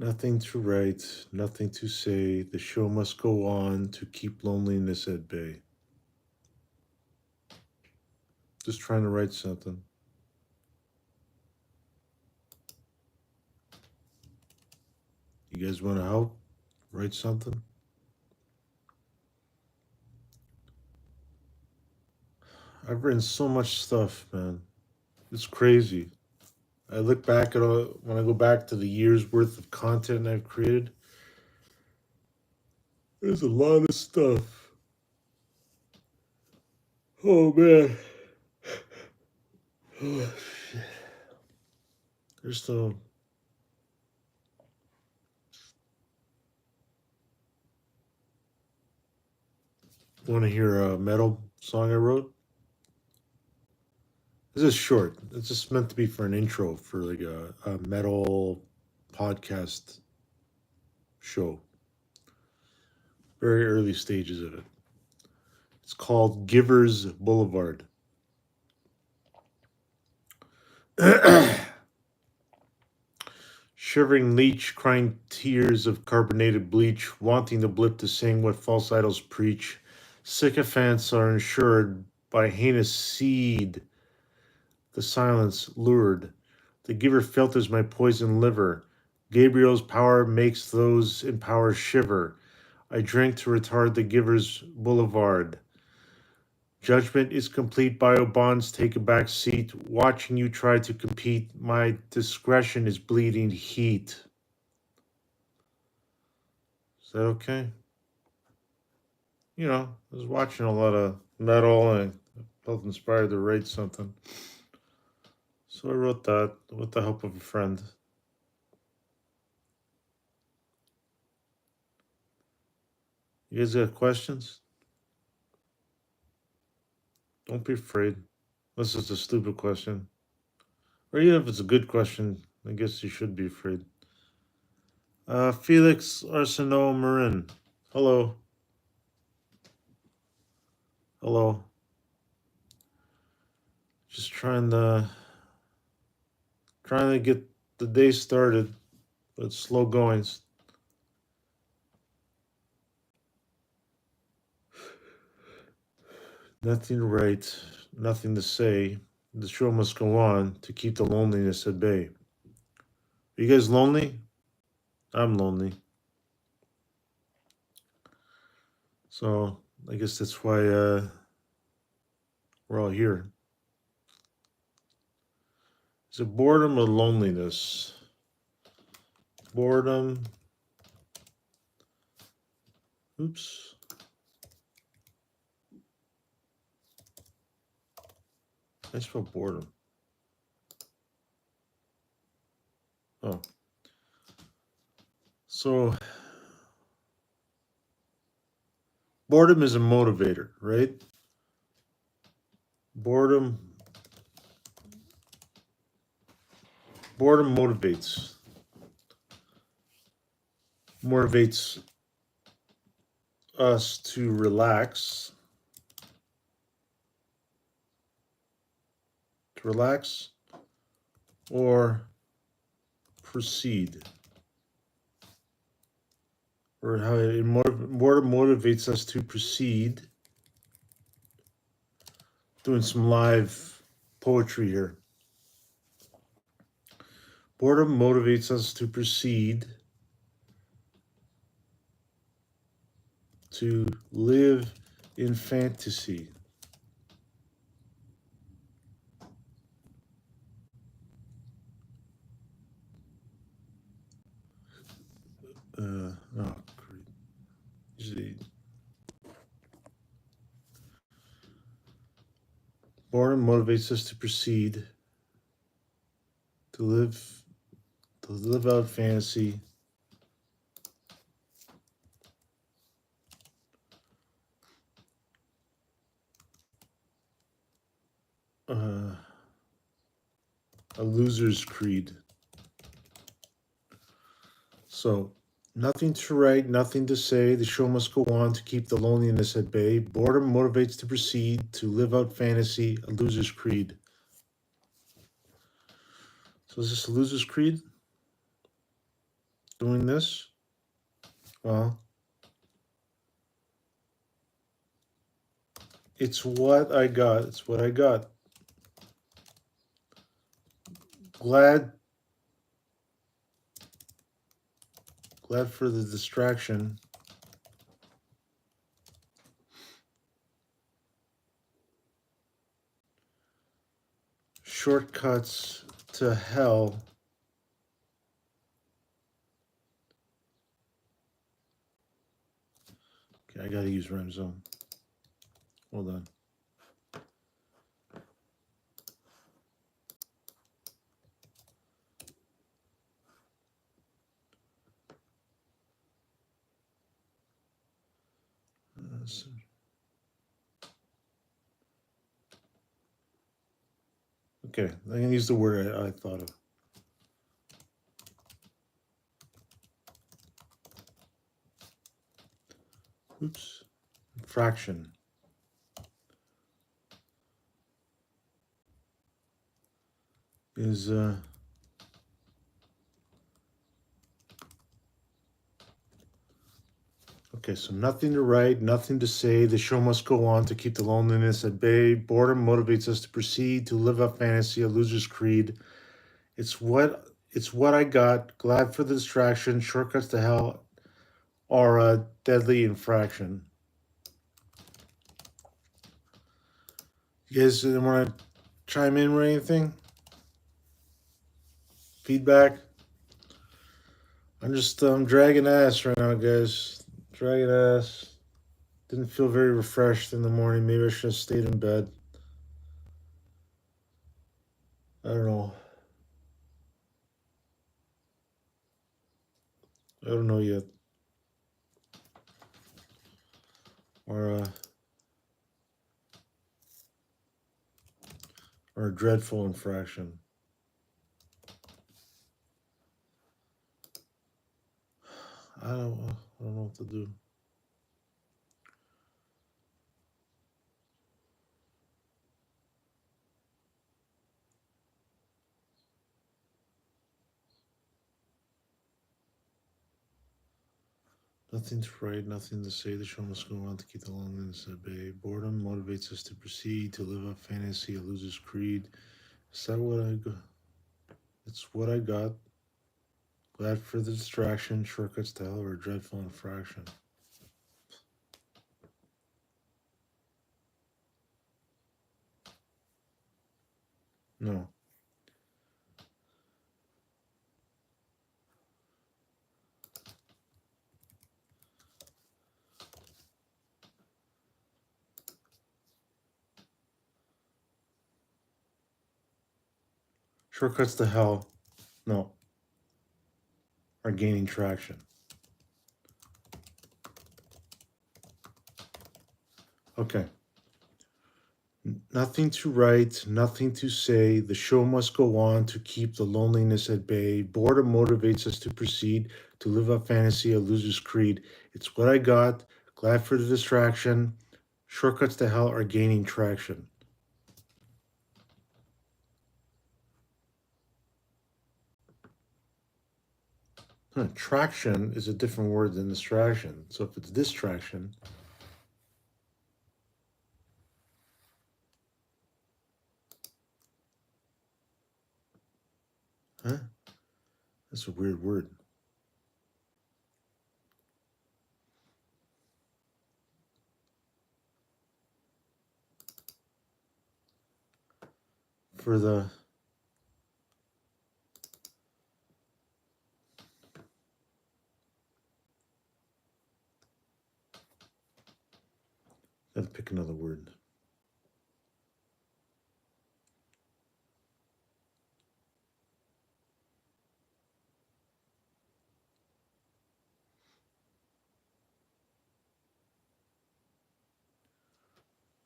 Nothing to write, nothing to say. The show must go on to keep loneliness at bay. Just trying to write something. You guys want to help? Write something? I've written so much stuff, man. It's crazy. I look back at when I go back to the year's worth of content I've created. There's a lot of stuff. Oh man. Oh, shit. There's the. Want to hear a metal song I wrote? This is short. It's just meant to be for an intro for like a metal podcast show. Very early stages of it. It's called Givers Boulevard. Shivering leech, crying tears of carbonated bleach, wanting the blip to sing what false idols preach. Sycophants are insured by heinous seed. The silence lured. The giver filters my poisoned liver. Gabriel's power makes those in power shiver. I drink to retard the giver's boulevard. Judgment is complete. Bio bonds take a back seat. Watching you try to compete, my discretion is bleeding heat. Is that okay? You know, I was watching a lot of metal and I felt inspired to write something. So I wrote that with the help of a friend. You guys got questions? Don't be afraid. Unless it's a stupid question. Or even if it's a good question, I guess you should be afraid. Felix Arsenault Marin. Hello. Hello. Just trying to get the day started, but it's slow going. Nothing to write, nothing to say. The show must go on to keep the loneliness at bay. Are you guys lonely? I'm lonely. So I guess that's why we're all here. Is it boredom or loneliness? Boredom. Oops. I spell boredom. Oh. So boredom is a motivator, right? Boredom motivates us to relax or proceed, or how it motivates us to proceed. Doing some live poetry here. Boredom motivates us to proceed, to live in fantasy. Oh, great. Usually, boredom motivates us to proceed, to live out fantasy. A loser's creed. So, nothing to write, nothing to say. The show must go on to keep the loneliness at bay. Boredom motivates to proceed, to live out fantasy. A loser's creed. So is this a loser's creed? doing this? Well, it's what I got. It's what I got. Glad for the distraction. Shortcuts to hell. Okay, I gotta use rhyme zone. Hold on. Okay, I'm gonna use the word I thought of. Oops. Fraction. Is okay, so nothing to write, nothing to say. The show must go on to keep the loneliness at bay. Boredom motivates us to proceed, to live up fantasy, a loser's creed. It's what I got. Glad for the distraction. Shortcuts to hell are a deadly infraction. You guys want to chime in with anything? Feedback? I'm just dragging ass right now, guys. Dragging ass. Didn't feel very refreshed in the morning. Maybe I should have stayed in bed. I don't know. I don't know yet. Or a dreadful infraction. I don't know what to do. Nothing to write, nothing to say. The show must go on to keep the loneliness at bay. Boredom motivates us to proceed, to live up fantasy, a loser's creed. Is that what I got? It's what I got. Glad for the distraction. Shortcuts to hell or a dreadful infraction. No. Shortcuts to hell. No. Are gaining traction. Okay. Nothing to write, nothing to say. The show must go on to keep the loneliness at bay. Boredom motivates us to proceed, to live up fantasy, a loser's creed. It's what I got. Glad for the distraction. Shortcuts to hell are gaining traction. Traction is a different word than distraction. So if it's distraction, huh? That's a weird word. For the gotta pick another word.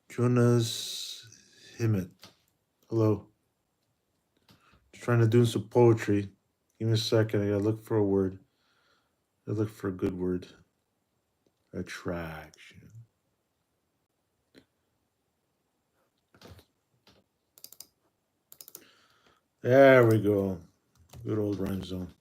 Jonas Himmet. Hello. Just trying to do some poetry. Give me a second. I gotta look for a word. I look for a good word. Attraction. There we go. Good old rhyme zone.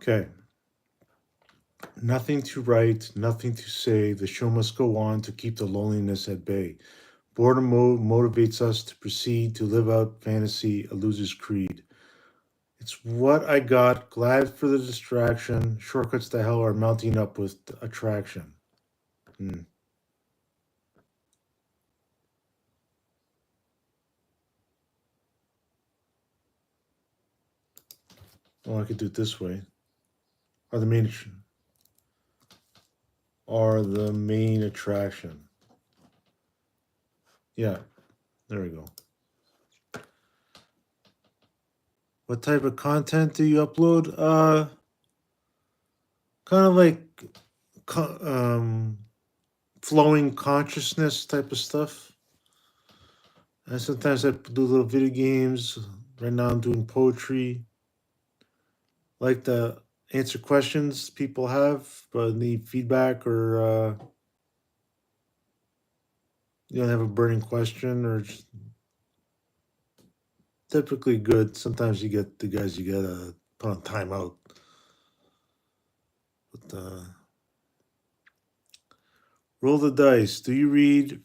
Okay. Nothing to write, nothing to say. The show must go on to keep the loneliness at bay. Boredom motivates us to proceed to live out fantasy, a loser's creed. It's what I got. Glad for the distraction. Shortcuts to hell are mounting up with attraction. Hmm. Well, I could do it this way. Are the main attraction? Yeah, there we go. What type of content do you upload? Kind of like co- um, flowing consciousness type of stuff. And sometimes I do little video games. Right now I'm doing poetry. Like to answer questions people have, but need feedback or you don't have a burning question or just typically good. Sometimes you get the guys you gotta put on timeout. But roll the dice. Do you read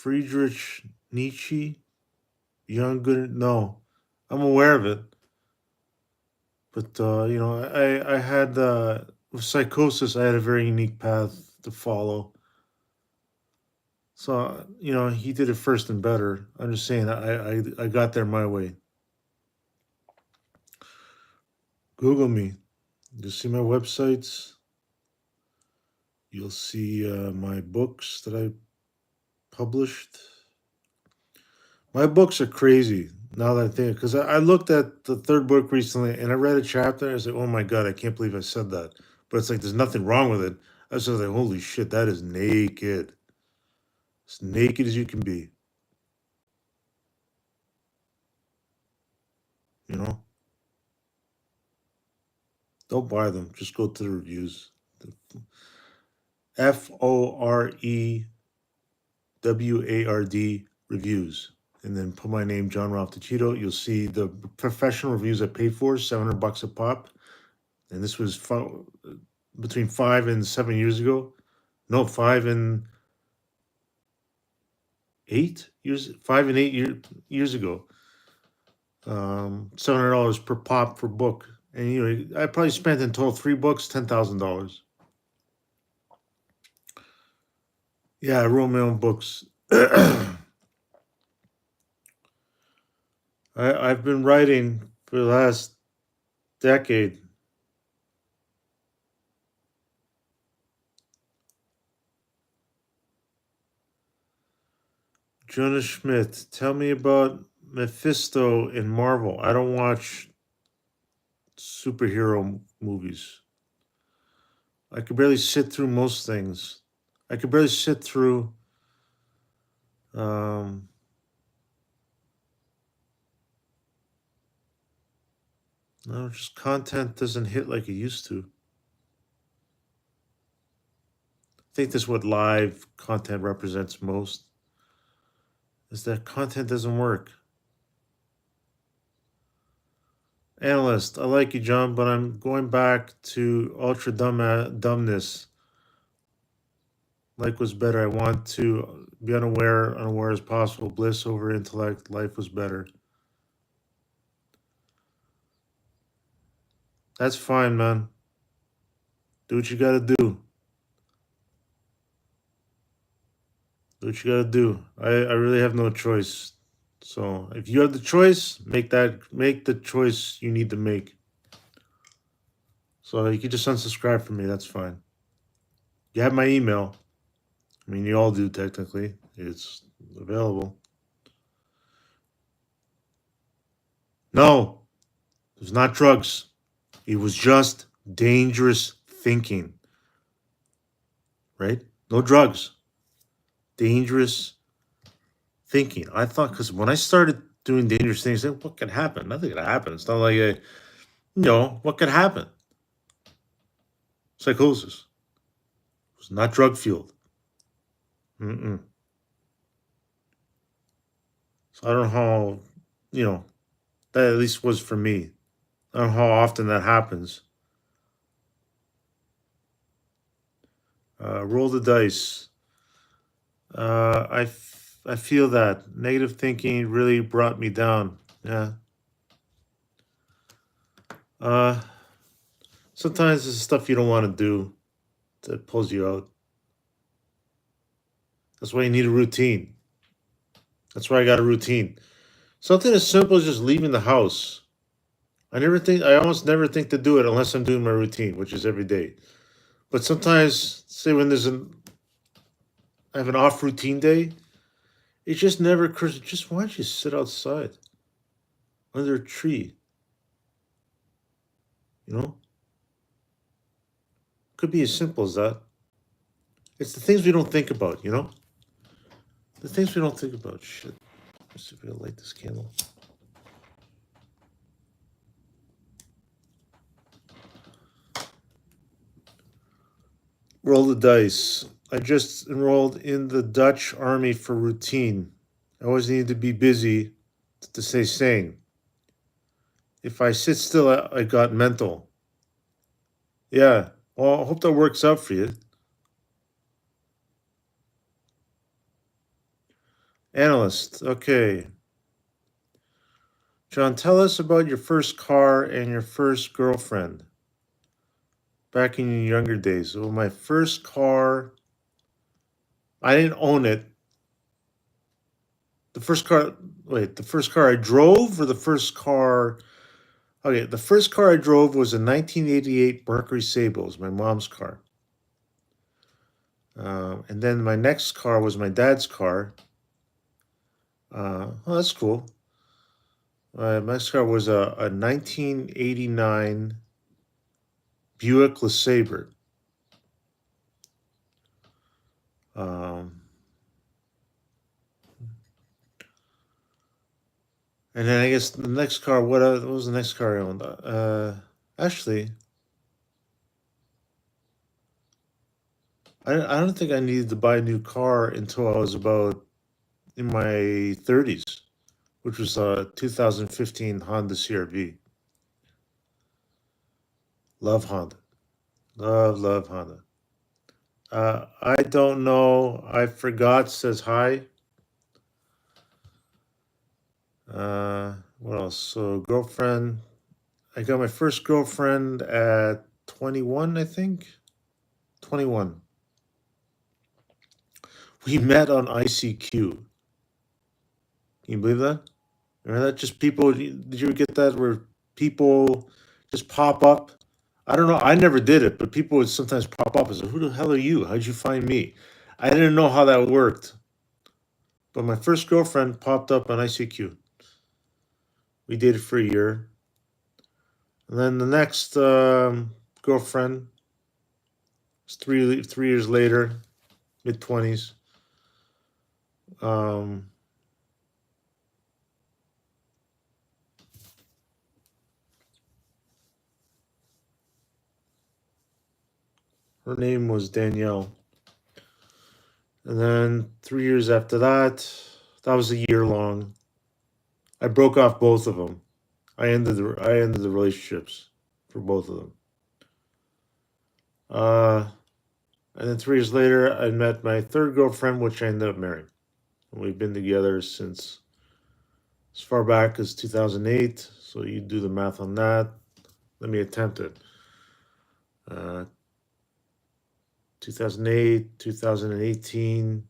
Friedrich Nietzsche? Young Good? No, I'm aware of it, but I had with psychosis. I had a very unique path to follow. So he did it first and better. I'm just saying I got there my way. Google me. You'll see my websites. You'll see my books that I published. My books are crazy now that I think, because I looked at the third book recently and I read a chapter and I was like, oh my God, I can't believe I said that. But it's like, there's nothing wrong with it. I was just like, holy shit, that is naked. As naked as you can be, you know? Don't buy them. Just go to the reviews. FOREWARD reviews. And then put my name, John Ralph Tuccitto. You'll see the professional reviews I paid for, $700 a pop. And this was between 5 and 7 years ago. No, 5 and 8 years, 5 and 8 years ago. $700 per pop for book, and I probably spent in total 3 books, $10,000. Yeah, I wrote my own books. I've been writing for the last decade. Jonas Schmidt, tell me about Mephisto in Marvel. I don't watch superhero movies. I could barely sit through most things. I could barely sit through um, no, just content doesn't hit like it used to. I think that's what live content represents most, is that content doesn't work. Analyst, I like you, John, but I'm going back to ultra dumbness. Like was better. I want to be unaware as possible. Bliss over intellect. Life was better. That's fine, man. Do what you gotta do. Do what you gotta do. I really have no choice. So if you have the choice, make the choice you need to make. So you can just unsubscribe from me. That's fine. You have my email. I mean, you all do technically. It's available. No, it was not drugs. It was just dangerous thinking, right? No drugs. Dangerous thinking. I thought, because when I started doing dangerous things, what could happen? Nothing could happen. It's not like what could happen? Psychosis. It was not drug fueled. Mm-mm. So I don't know how, that at least was for me. I don't know how often that happens. Roll the dice. I feel that negative thinking really brought me down. Yeah. Uh, Sometimes it's stuff you don't want to do that pulls you out. That's why you need a routine. That's why I got a routine. Something as simple as just leaving the house. I almost never think to do it unless I'm doing my routine, which is every day. But sometimes, say when I have an off routine day, it just never occurs. Just why don't you sit outside under a tree? You know, could be as simple as that. It's the things we don't think about. The things we don't think about. Shit. Let's see if I can light this candle. Roll the dice. I just enrolled in the Dutch army for routine. I always need to be busy to stay sane. If I sit still, I got mental. Yeah. Well, I hope that works out for you. Analyst. Okay. John, tell us about your first car and your first girlfriend back in your younger days. Well, my first car, I didn't own it. The first car, wait, the first car I drove or the first car? Okay, the first car I drove was a 1988 Mercury Sable. It was my mom's car. And then my next car was my dad's car. Oh, that's cool. My next car was a 1989 Buick LeSabre. Um, and then I guess the next car, what was the next car I owned? Actually, I don't think I needed to buy a new car until I was about in my 30s, which was a 2015 Honda CRV. Love Honda. Love Honda. I don't know. I forgot says hi. What else? So, girlfriend. I got my first girlfriend at 21, I think. 21. We met on ICQ. Can you believe that? Remember that? Just people. Did you ever get that where people just pop up? I don't know. I never did it, but people would sometimes pop up and say, "Who the hell are you? How'd you find me?" I didn't know how that worked, but my first girlfriend popped up on ICQ. We dated for a year, and then the next girlfriend was 3 years later, mid 20s. Um, Her name was Danielle. And then 3 years after that, that was a year long. I broke off both of them. I ended the relationships for both of them. Uh, and then 3 years later, I met my third girlfriend, which I ended up marrying. And we've been together since as far back as 2008. So you do the math on that. Let me attempt it. Uh, 2008, 2018,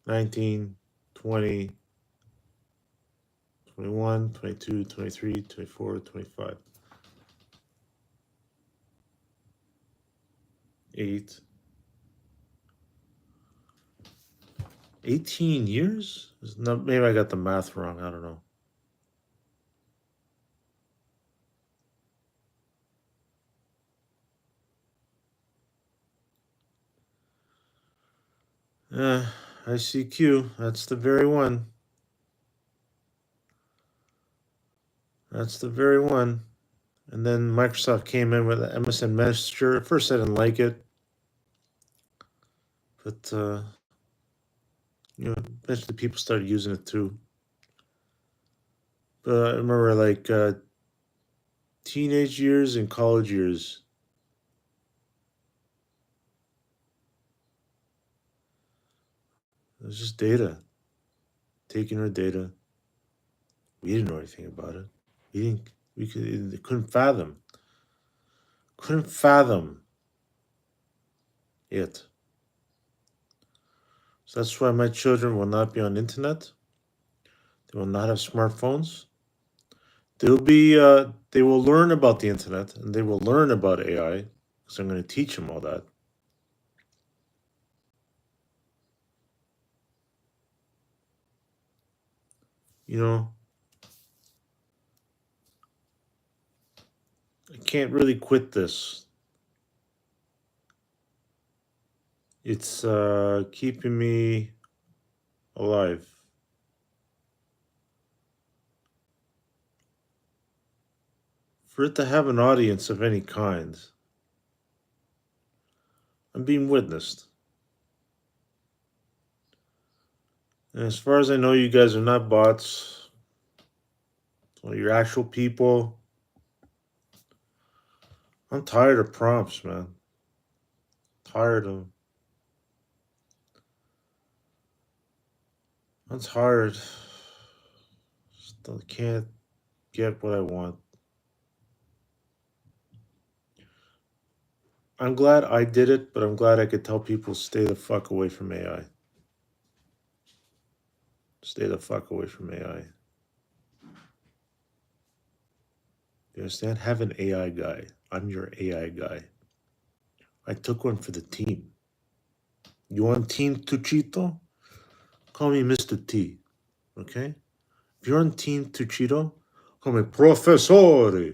19, 20, 21, 22, 23, 24, 25. 8, 18 years? Maybe I got the math wrong. I don't know. ICQ. That's the very one. That's the very one. And then Microsoft came in with MSN Messenger. At first, I didn't like it, but eventually people started using it too. But I remember like teenage years and college years. It was just data, taking our data. We didn't know anything about it. We didn't. Couldn't fathom it. So that's why my children will not be on internet. They will not have smartphones. They will learn about the internet and they will learn about AI because I'm going to teach them all that. You know, I can't really quit this. It's keeping me alive. For it to have an audience of any kind, I'm being witnessed. And as far as I know, you guys are not bots. Well, you're actual people. I'm tired of prompts, man. Tired of. I'm tired. Still can't get what I want. I'm glad I did it, but I'm glad I could tell people stay the fuck away from AI. Stay the fuck away from AI. You understand? Have an AI guy. I'm your AI guy. I took one for the team. You want Team Tuccitto? Call me Mr. T. Okay? If you're on Team Tuccitto, call me Professore.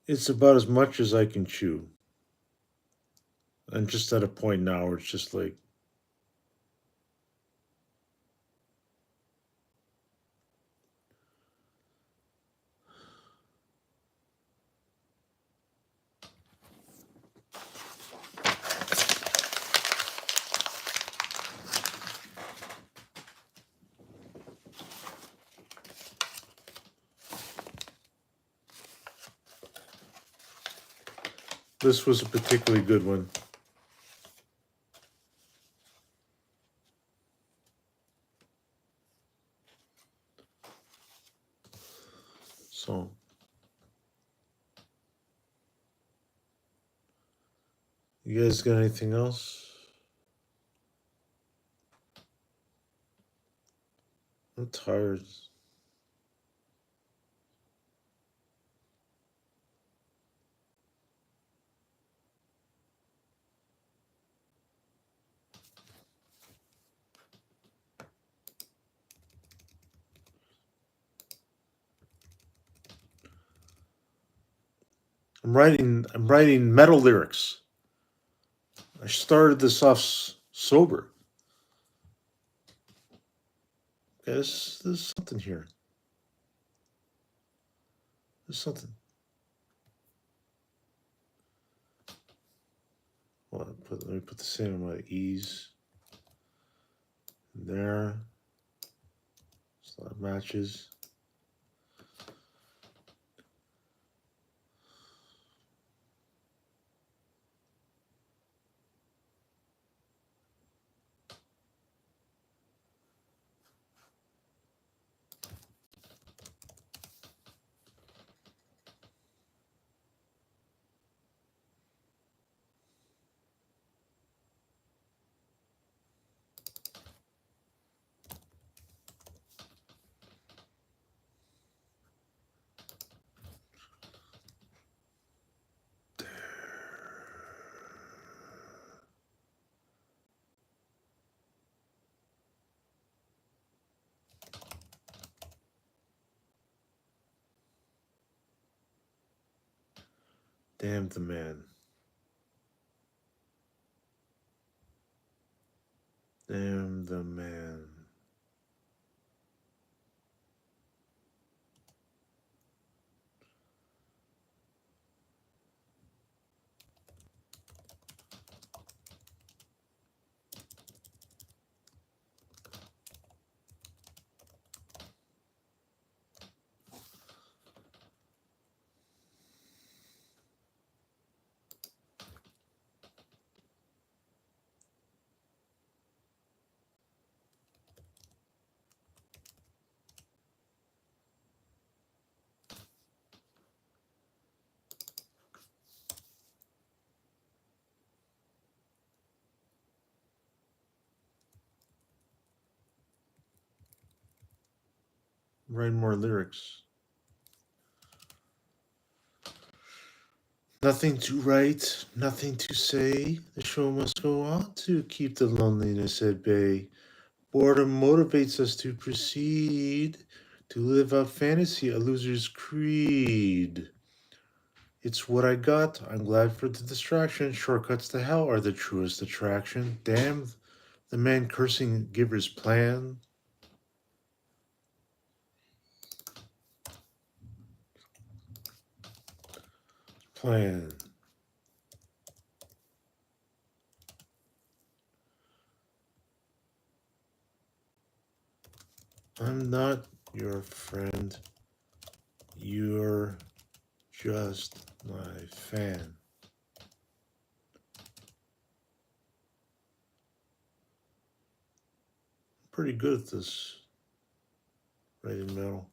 It's about as much as I can chew. I'm just at a point now where it's just like, this was a particularly good one. So, you guys got anything else? I'm tired. I'm writing metal lyrics. I started this off sober. Okay, there's something here. There's something. Hold on, let me put the same amount of ease in there. So that matches. Damn the man. Damn the man. Write more lyrics. Nothing to write, nothing to say. The show must go on to keep the loneliness at bay. Boredom motivates us to proceed, to live out fantasy, a loser's creed. It's what I got. I'm glad for the distraction. Shortcuts to hell are the truest attraction. Damn the man cursing giver's plan. Plan. I'm not your friend. You're just my fan. Pretty good at this writing metal.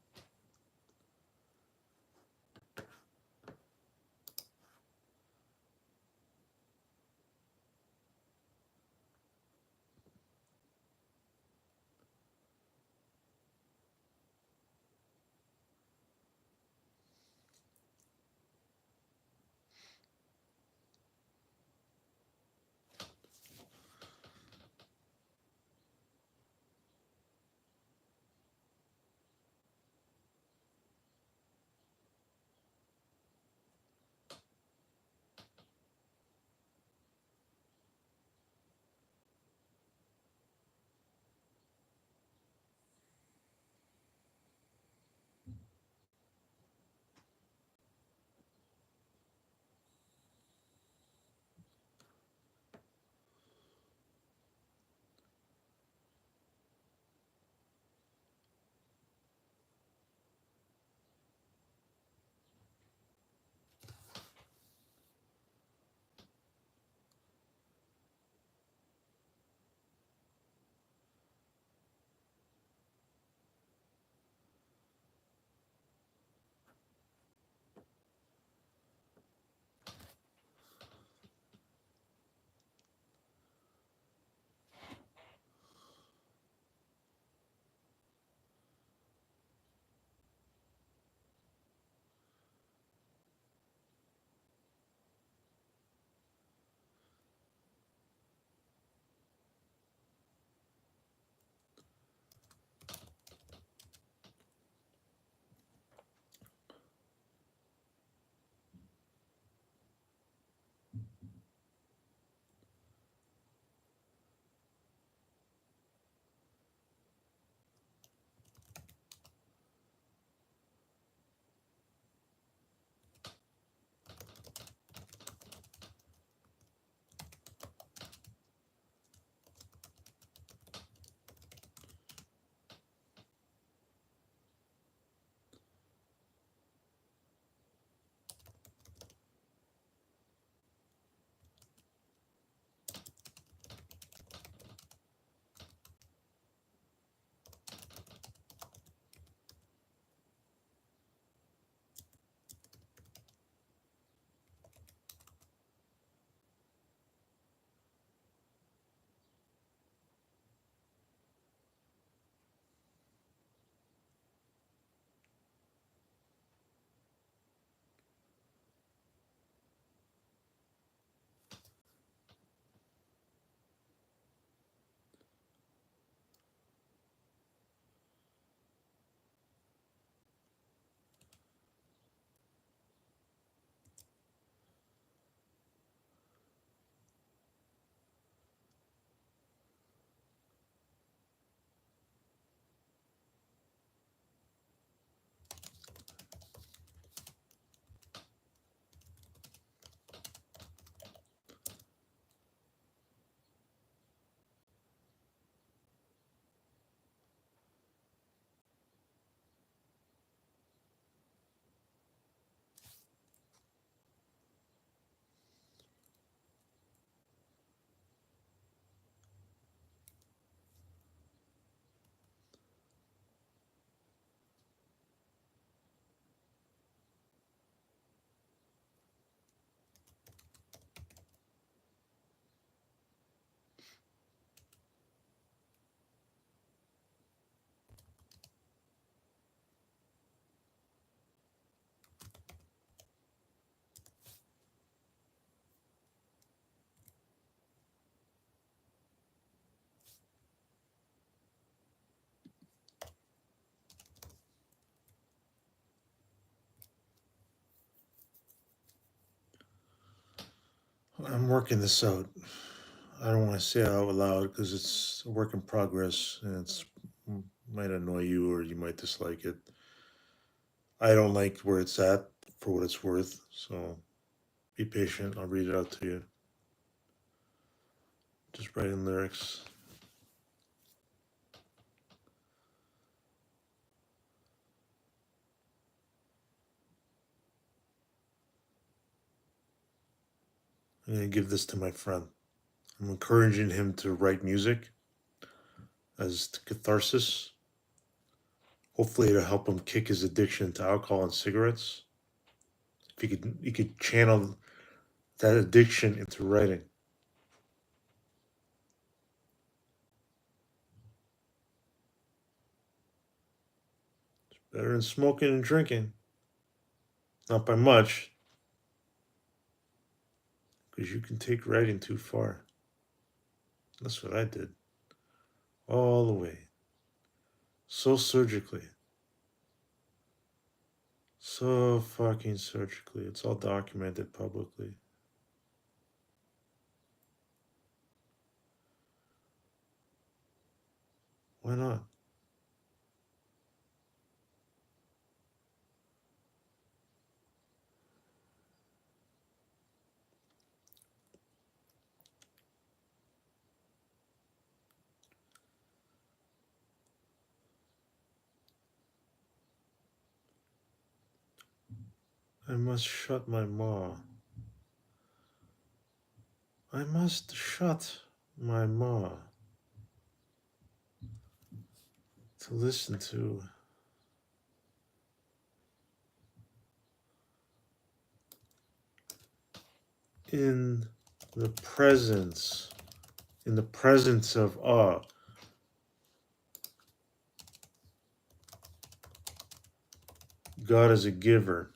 I'm working this out. I don't want to say it out loud because it's a work in progress and it's might annoy you or you might dislike it. I don't like where it's at for what it's worth, so be patient. I'll read it out to you. Just writing lyrics. I'm going to give this to my friend. I'm encouraging him to write music as catharsis. Hopefully, it'll help him kick his addiction to alcohol and cigarettes. If he could channel that addiction into writing. Better than smoking and drinking. Not by much, because you can take writing too far. That's what I did. All the way. So surgically. So fucking surgically. It's all documented publicly. Why not? I must shut my maw. I must shut my maw to listen to in the presence, in the presence of awe. God is a giver.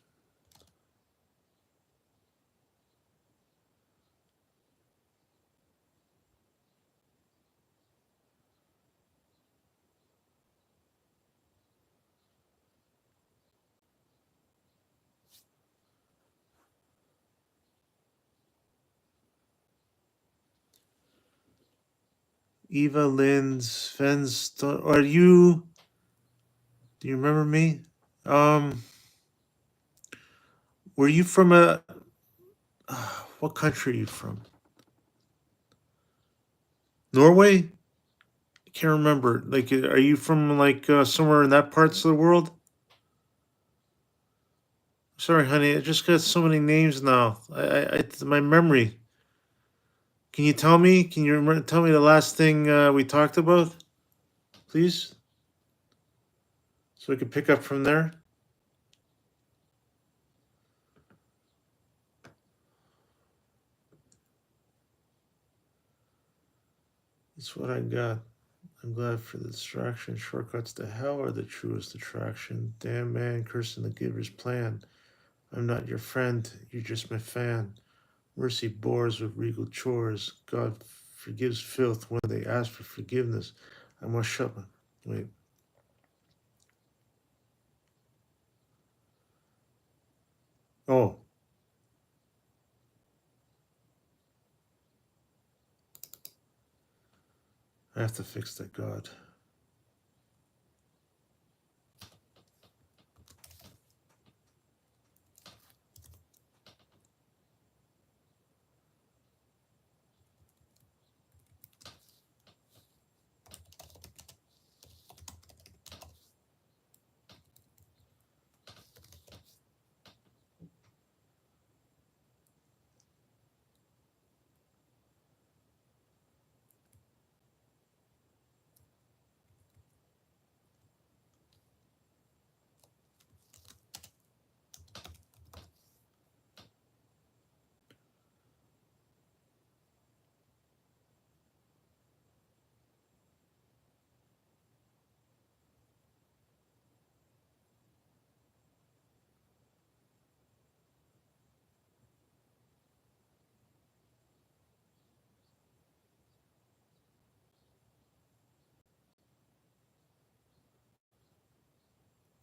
Eva Lynn Svensson, are you? Do you remember me? Were you from a? What country are you from? Norway? I can't remember. Like, are you from like somewhere in that parts of the world? Sorry, honey. I just got so many names now. My memory. Can you tell me? Can you remember, tell me the last thing we talked about, please, so we can pick up from there? That's what I got. I'm glad for the distraction. Shortcuts to hell are the truest attraction. Damn man, cursing the giver's plan. I'm not your friend, you're just my fan. Mercy bores with regal chores. God forgives filth when they ask for forgiveness. I must shut my. Wait. Oh, I have to fix that God.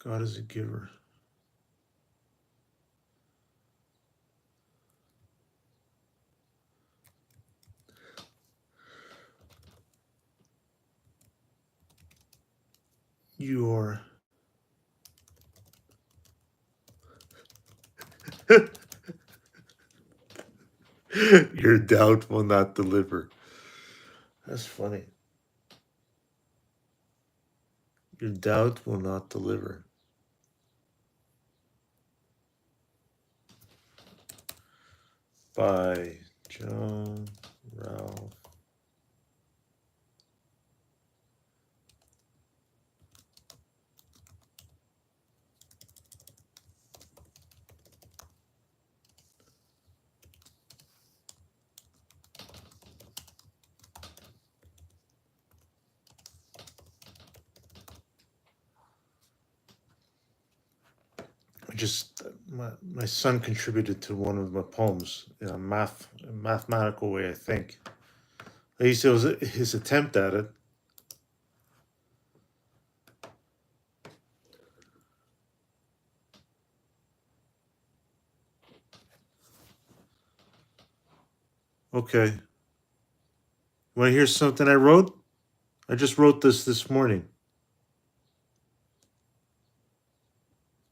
God is a giver. Your your doubt will not deliver. That's funny. Your doubt will not deliver. By John Ralph. My son contributed to one of my poems in a mathematical way, I think. At least it was his attempt at it. Okay. Want to hear something I wrote? I just wrote this morning.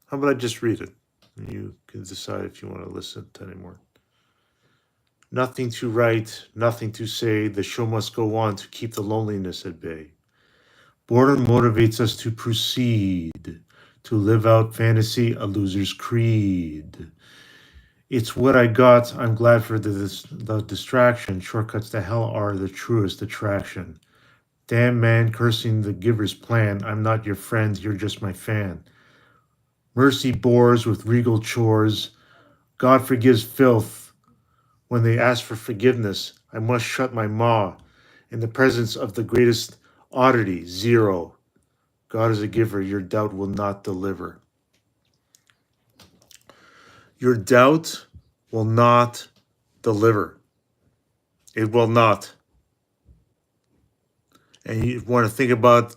How about I just read it? You can decide if you want to listen to anymore. Nothing to write, nothing to say. The show must go on to keep the loneliness at bay. Boredom motivates us to proceed, to live out fantasy, a loser's creed. It's what I got. I'm glad for the distraction. Shortcuts to hell are the truest attraction. Damn man cursing the giver's plan. I'm not your friend, you're just my fan. Mercy bores with regal chores. God forgives filth. When they ask for forgiveness, I must shut my maw in the presence of the greatest oddity, zero. God is a giver, your doubt will not deliver. Your doubt will not deliver. It will not. And you want to think about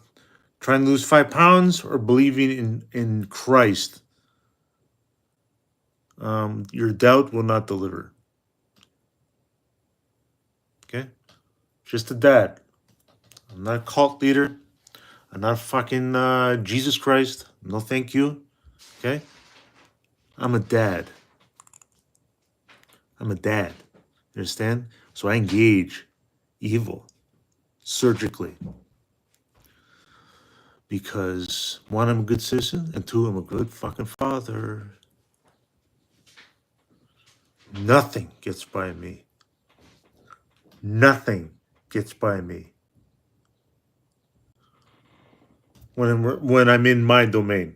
trying to lose 5 pounds or believing in Christ. Your doubt will not deliver. Okay? Just a dad. I'm not a cult leader. I'm not fucking Jesus Christ. No, thank you. Okay? I'm a dad. I'm a dad. You understand? So I engage evil surgically. Because one, I'm a good citizen, and two, I'm a good fucking father. Nothing gets by me. Nothing gets by me when I'm in my domain.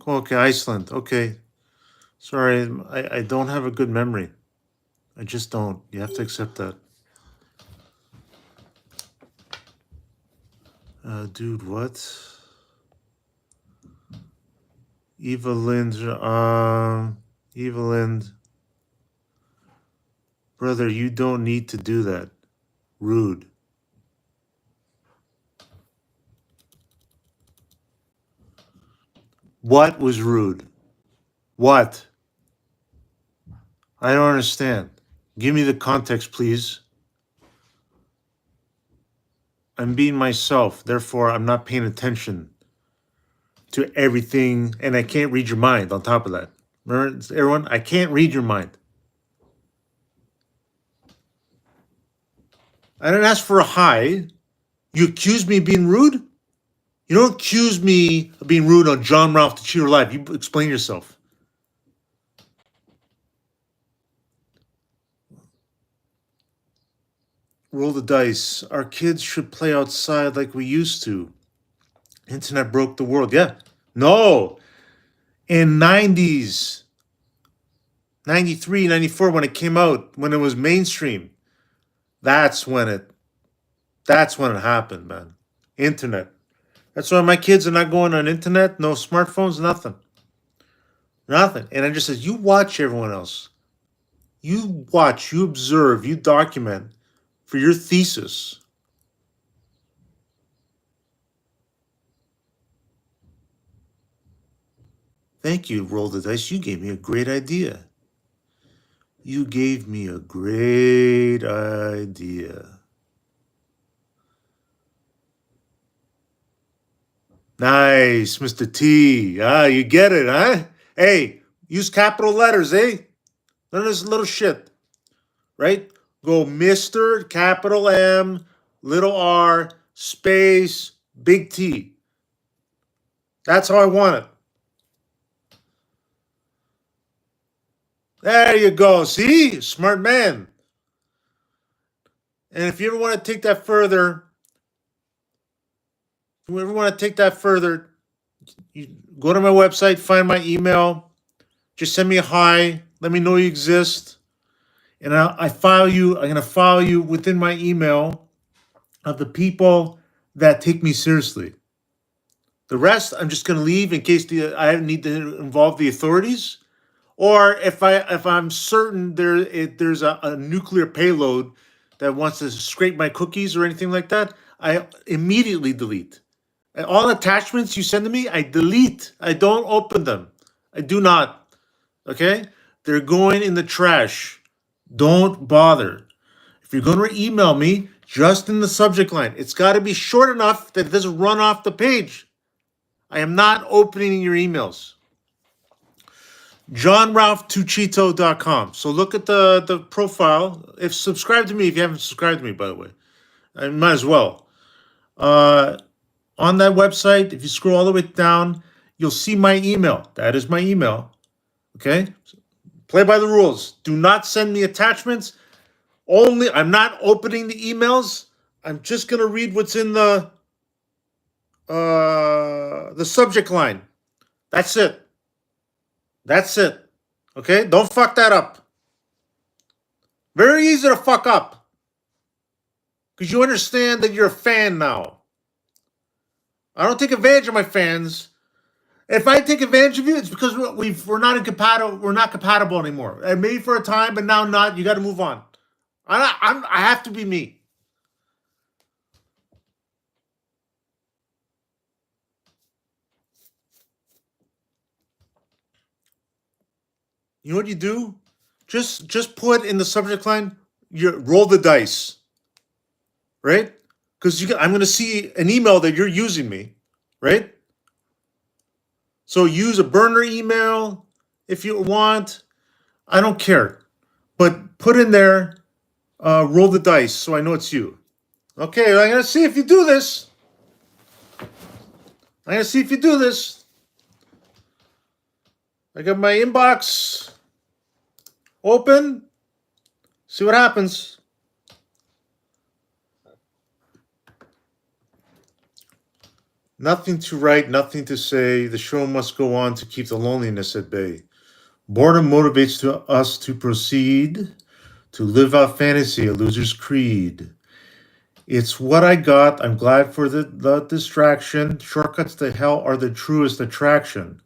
Okay, Iceland. Okay. Sorry, I don't have a good memory. I just don't. You have to accept that. Dude, what? Evelyn. Brother, you don't need to do that. Rude. What was rude? What? I don't understand. Give me the context, please. I'm being myself, therefore I'm not paying attention to everything, and I can't read your mind on top of that. Remember, everyone, I can't read your mind. I didn't ask for a hi. You accuse me of being rude? You don't accuse me of being rude on John Ralph Tuccitto Live. You explain yourself. Roll the dice. Our kids should play outside like we used to. Internet broke the world. Yeah. No. In 90s, 93, 94, when it came out, when it was mainstream, that's when it happened, man. Internet. That's why my kids are not going on internet, no smartphones, nothing. Nothing. And I just said, you watch everyone else. You watch, you observe, you document for your thesis. Thank you, Roll the Dice. You gave me a great idea. You gave me a great idea. Nice, Mr. T. Ah, you get it, huh? Hey, use capital letters, eh? None of this little shit, right? Go Mr. capital M, little r, space, big T. That's how I want it. There you go. See? Smart man. And if you ever want to take that further, you go to my website, find my email, just send me a hi, let me know you exist, and I file you. I'm gonna file you within my email of the people that take me seriously. The rest, I'm just gonna leave in case I need to involve the authorities, or if I'm certain there's a nuclear payload that wants to scrape my cookies or anything like that, I immediately delete. And all attachments you send to me, I delete. I don't open them. I do not. Okay? They're going in the trash. Don't bother. If you're going to email me, just in the subject line, it's got to be short enough that it doesn't run off the page. I am not opening your emails. JohnRalphTuccitto.com. So look at the profile. If subscribe to me, if you haven't subscribed to me, by the way, I might as well. On that website, if you scroll all the way down, you'll see my email. That is my email. Okay? Play by the rules. Do not send me attachments. I'm not opening the emails. I'm just gonna read what's in the subject line. That's it. That's it. Okay? Don't fuck that up. Very easy to fuck up. Because you understand that you're a fan now. I don't take advantage of my fans. If I take advantage of you, it's because we're not incompatible. We're not compatible anymore. I made for a time, but now not. You got to move on. I have to be me. You know what you do? Just put in the subject line. You roll the dice, right? Because I'm going to see an email that you're using me, right? So use a burner email if you want. I don't care, but put in there. Roll the dice so I know it's you. Okay, I'm going to see if you do this. I got my inbox open. See what happens. Nothing to write, nothing to say. The show must go on to keep the loneliness at bay. Boredom motivates us to proceed, to live out fantasy, a loser's creed. It's what I got. I'm glad for the distraction. Shortcuts to hell are the truest attraction.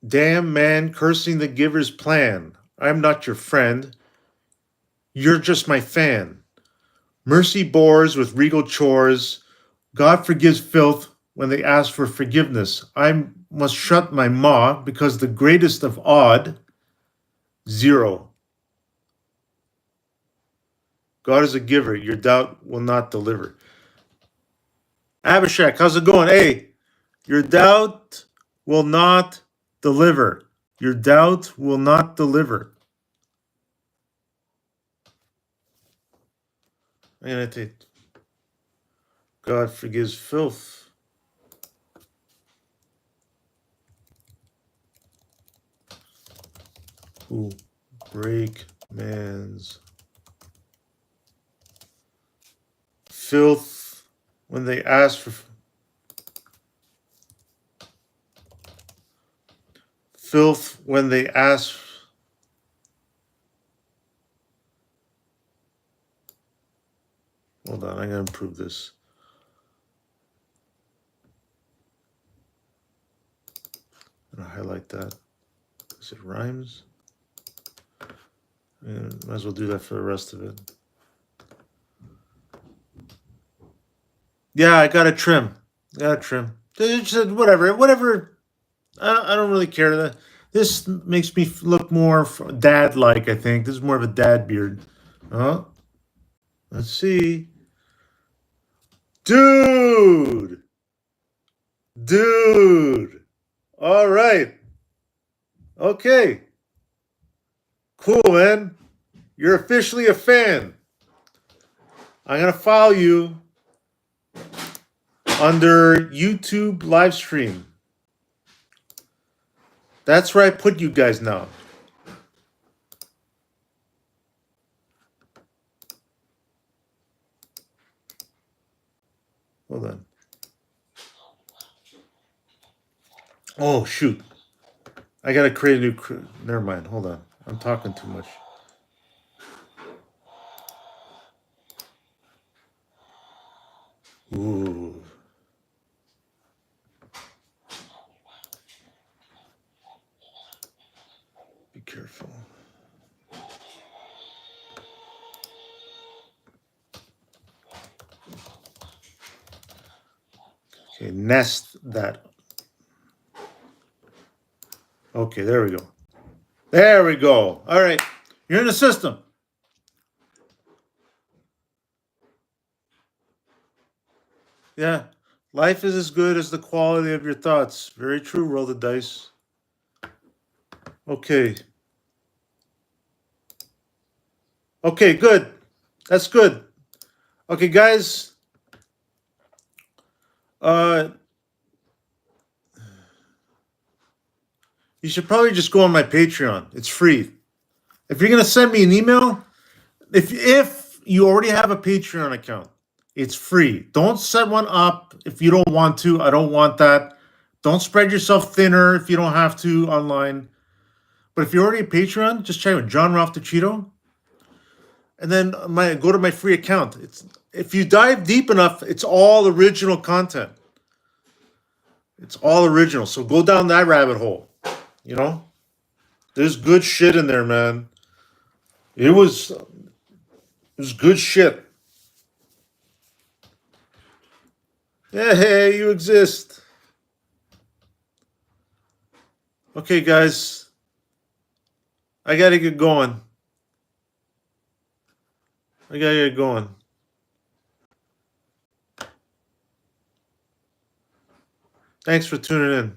Damn man, cursing the giver's plan. I'm not your friend. You're just my fan. Mercy bores with regal chores. God forgives filth when they ask for forgiveness. I must shut my maw because the greatest of odd, zero. God is a giver. Your doubt will not deliver. Abhishek, how's it going? Hey, Your doubt will not deliver. Your doubt will not deliver. I'm going to take God forgives filth. Who break man's filth when they ask for filth when they ask. Hold on, I'm going to improve this. I'm going to highlight that. Because it rhymes. And might as well do that for the rest of it. Yeah, I got to trim. Just whatever. I don't really care. This makes me look more dad-like, I think. This is more of a dad beard. Oh, let's see. Dude. All right. Okay. Cool, man. You're officially a fan. I'm going to follow you under YouTube live stream. That's where I put you guys now. Hold on. Oh, shoot. I got to create a new... Never mind. Hold on. I'm talking too much. Ooh. Be careful. Okay, nest that. Okay, there we go. There we go. All right. You're in the system. Yeah. Life is as good as the quality of your thoughts. Very true. Roll the dice. Okay. Okay, good. That's good. Okay, guys. You should probably just go on my Patreon. It's free. If you're gonna send me an email, if you already have a Patreon account, it's free. Don't set one up if you don't want to. I don't want that. Don't spread yourself thinner if you don't have to online. But if you're already a Patreon, just check out John Ralph Tuccitto, and then go to my free account. It's if you dive deep enough, it's all original content. It's all original. So go down that rabbit hole. You know, there's good shit in there, man. It was good shit. Yeah, hey, you exist. Okay, guys. I gotta get going. Thanks for tuning in.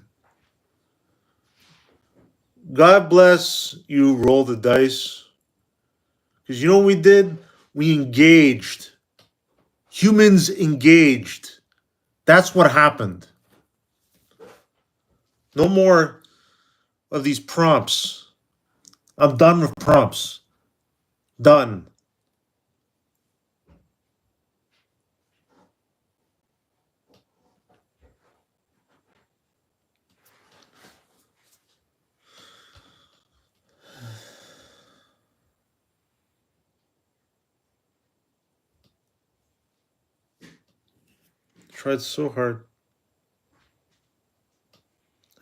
God bless you, roll the dice. Because you know what we did? We engaged. Humans engaged. That's what happened. No more of these prompts. I'm done with prompts. Done. Tried so hard.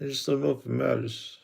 I just don't know if it matters.